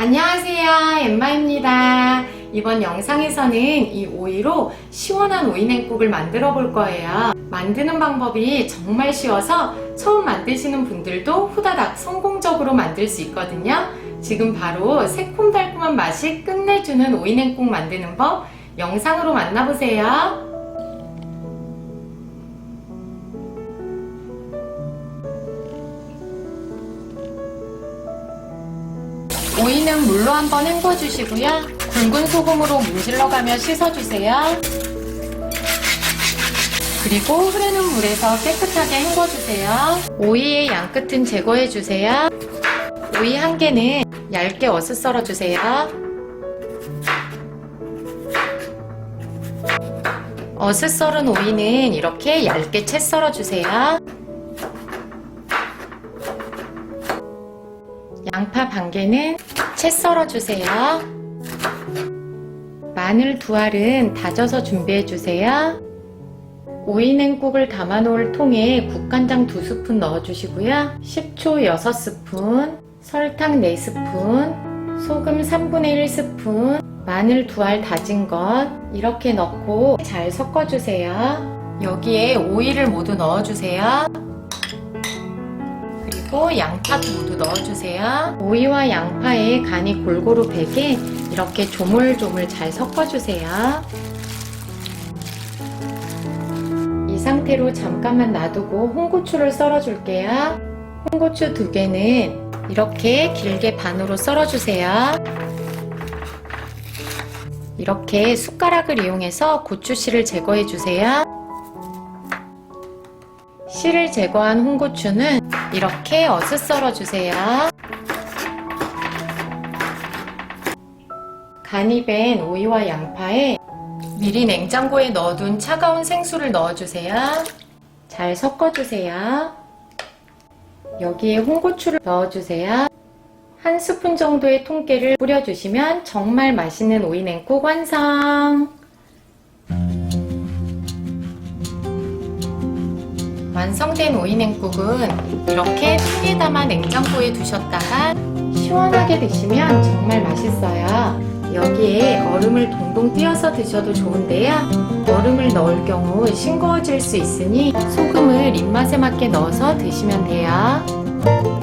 안녕하세요, 엠마입니다. 이번 영상에서는 이 오이로 시원한 오이 냉국을 만들어 볼 거예요. 만드는 방법이 정말 쉬워서 처음 만드시는 분들도 후다닥 성공적으로 만들 수 있거든요. 지금 바로 새콤달콤한 맛이 끝내주는 오이 냉국 만드는 법 영상으로 만나보세요. 오이는 물로 한번 헹궈주시고요. 굵은 소금으로 문질러가며 씻어주세요. 그리고 흐르는 물에서 깨끗하게 헹궈주세요. 오이의 양끝은 제거해주세요. 오이 한 개는 얇게 어슷 썰어주세요. 어슷 썰은 오이는 이렇게 얇게 채 썰어주세요. 양파 반 개는 채 썰어주세요. 마늘 두 알은 다져서 준비해주세요. 오이 냉국을 담아놓을 통에 국간장 2스푼 넣어주시고요. 식초 6스푼, 설탕 4스푼, 소금 3분의 1스푼, 마늘 두 알 다진 것 이렇게 넣고 잘 섞어주세요. 여기에 오이를 모두 넣어주세요. 그리고 양파도 모두 넣어주세요. 오이와 양파에 간이 골고루 배게 이렇게 조물조물 잘 섞어주세요. 이 상태로 잠깐만 놔두고 홍고추를 썰어줄게요. 홍고추 2개는 이렇게 길게 반으로 썰어주세요. 이렇게 숟가락을 이용해서 고추씨를 제거해주세요. 씨를 제거한 홍고추는 이렇게 어슷 썰어주세요. 간이 밴 오이와 양파에 미리 냉장고에 넣어둔 차가운 생수를 넣어주세요. 잘 섞어주세요. 여기에 홍고추를 넣어주세요. 1스푼 정도의 통깨를 뿌려주시면 정말 맛있는 오이 냉국 완성! 완성된 오이 냉국은 이렇게 통에 담아 냉장고에 두셨다가 시원하게 드시면 정말 맛있어요. 여기에 얼음을 동동 띄어서 드셔도 좋은데요. 얼음을 넣을 경우 싱거워질 수 있으니 소금을 입맛에 맞게 넣어서 드시면 돼요.